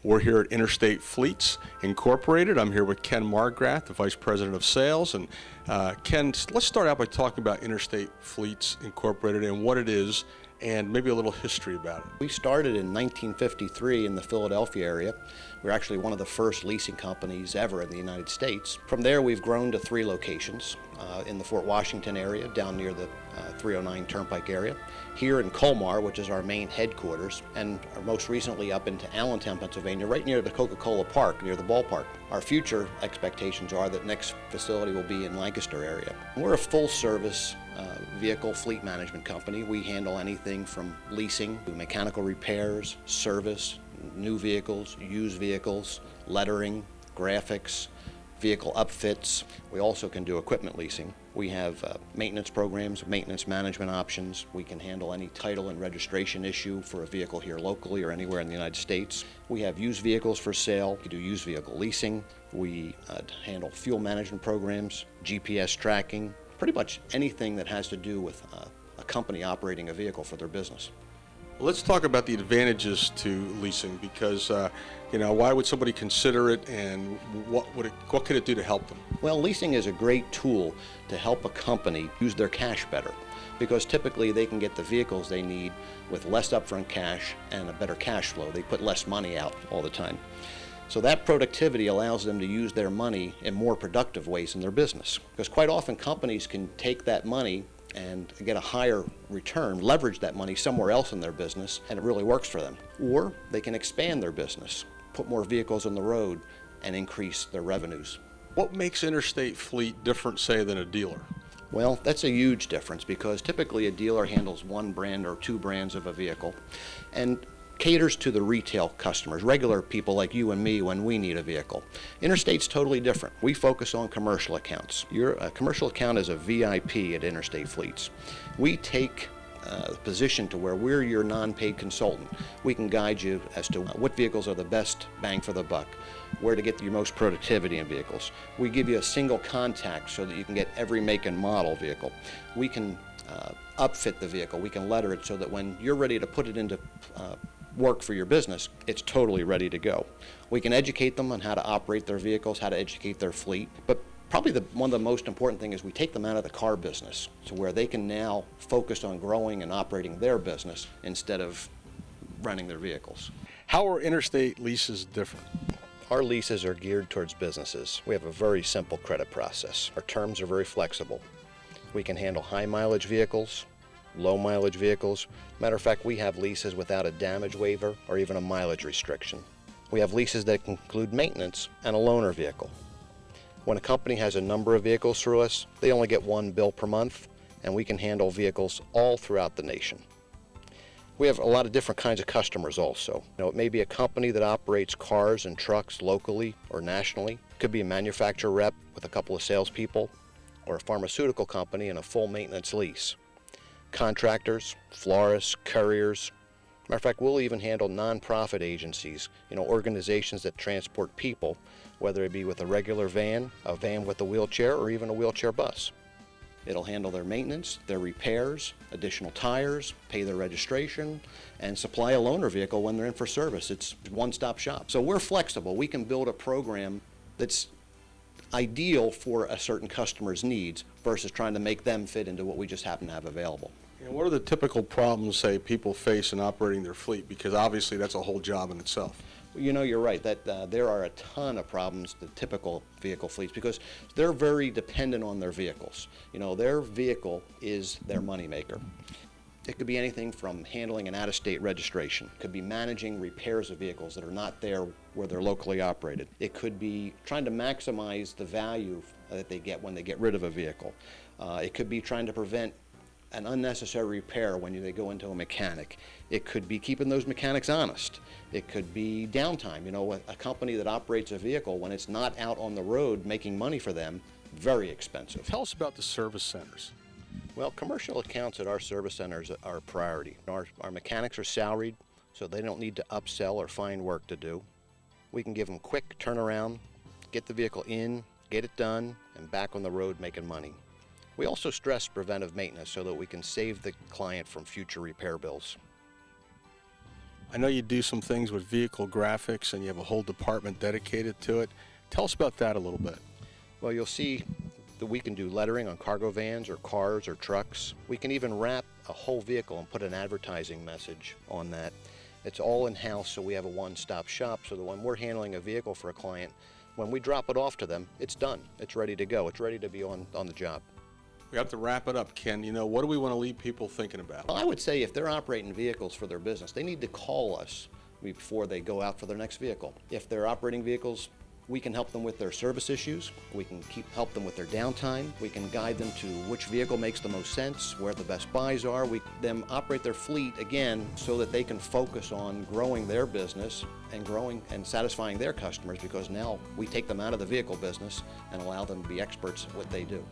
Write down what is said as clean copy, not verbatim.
We're here at Interstate Fleets Incorporated. I'm here with Ken Margrath, the Vice President of Sales. And Ken, let's start out by talking about Interstate Fleets Incorporated and what it is and maybe a little history about it. We started in 1953 in the Philadelphia area. We're actually one of the first leasing companies ever in the United States. From there, we've grown to 3 locations in the Fort Washington area, down near the 309 Turnpike area, here in Colmar, which is our main headquarters, and most recently up into Allentown, Pennsylvania, right near the Coca-Cola Park, near the ballpark. Our future expectations are that next facility will be in Lancaster area. We're a full-service vehicle fleet management company. We handle anything from leasing to mechanical repairs, service, new vehicles, used vehicles, lettering, graphics, vehicle upfits. We also can do equipment leasing. We have maintenance programs, maintenance management options. We can handle any title and registration issue for a vehicle here locally or anywhere in the United States. We have used vehicles for sale. We do used vehicle leasing. We handle fuel management programs, GPS tracking, pretty much anything that has to do with a company operating a vehicle for their business. Let's talk about the advantages to leasing because, why would somebody consider it and what could it do to help them? Well, leasing is a great tool to help a company use their cash better because typically they can get the vehicles they need with less upfront cash and a better cash flow. They put less money out all the time. So that productivity allows them to use their money in more productive ways in their business because quite often companies can take that money and get a higher return, leverage that money somewhere else in their business, and it really works for them. Or they can expand their business, put more vehicles on the road, and increase their revenues. What makes Interstate Fleet different, say, than a dealer? Well, that's a huge difference because typically a dealer handles 1 brand or 2 brands of a vehicle and caters to the retail customers, regular people like you and me when we need a vehicle. Interstate's totally different. We focus on commercial accounts. Your commercial account is a VIP at Interstate Fleets. We take the position to where we're your non-paid consultant. We can guide you as to what vehicles are the best bang for the buck, where to get your most productivity in vehicles. We give you a single contact so that you can get every make and model vehicle. We can upfit the vehicle. We can letter it so that when you're ready to put it into work for your business, it's totally ready to go. We can educate them on how to operate their vehicles, how to educate their fleet, but probably one of the most important things is we take them out of the car business to where they can now focus on growing and operating their business instead of running their vehicles. How are Interstate leases different? Our leases are geared towards businesses. We have a very simple credit process. Our terms are very flexible. We can handle high mileage vehicles, low mileage vehicles. Matter of fact, we have leases without a damage waiver or even a mileage restriction. We have leases that include maintenance and a loaner vehicle. When a company has a number of vehicles through us, they only get 1 bill per month, and we can handle vehicles all throughout the nation. We have a lot of different kinds of customers also. It may be a company that operates cars and trucks locally or nationally. It could be a manufacturer rep with a couple of salespeople, or a pharmaceutical company and a full maintenance lease. Contractors, florists, couriers. Matter of fact, we'll even handle nonprofit agencies, organizations that transport people, whether it be with a regular van, a van with a wheelchair, or even a wheelchair bus. It'll handle their maintenance, their repairs, additional tires, pay their registration, and supply a loaner vehicle when they're in for service. It's a one-stop shop. So we're flexible. We can build a program that's ideal for a certain customer's needs versus trying to make them fit into what we just happen to have available. What are the typical problems, say, people face in operating their fleet? Because obviously that's a whole job in itself. You're right that there are a ton of problems to typical vehicle fleets because they're very dependent on their vehicles. Their vehicle is their moneymaker. It could be anything from handling an out-of-state registration. It could be managing repairs of vehicles that are not there where they're locally operated. It could be trying to maximize the value that they get when they get rid of a vehicle. It could be trying to prevent an unnecessary repair when they go into a mechanic. It could be keeping those mechanics honest. It could be downtime. A company that operates a vehicle when it's not out on the road making money for them, very expensive. Tell us about the service centers. Well, commercial accounts at our service centers are a priority. Our mechanics are salaried, so they don't need to upsell or find work to do. We can give them quick turnaround, get the vehicle in, get it done, and back on the road making money. We also stress preventive maintenance so that we can save the client from future repair bills. I know you do some things with vehicle graphics and you have a whole department dedicated to it. Tell us about that a little bit. Well, you'll see that we can do lettering on cargo vans or cars or trucks. We can even wrap a whole vehicle and put an advertising message on that. It's all in-house, so we have a one-stop shop, so that when we're handling a vehicle for a client, when we drop it off to them, it's done. It's ready to go. It's ready to be on the job. We have to wrap it up, Ken. What do we want to leave people thinking about? Well, I would say if they're operating vehicles for their business, they need to call us before they go out for their next vehicle. If they're operating vehicles, we can help them with their service issues. We can help them with their downtime. We can guide them to which vehicle makes the most sense, where the best buys are. We them operate their fleet again so that they can focus on growing their business and growing and satisfying their customers, because now we take them out of the vehicle business and allow them to be experts at what they do.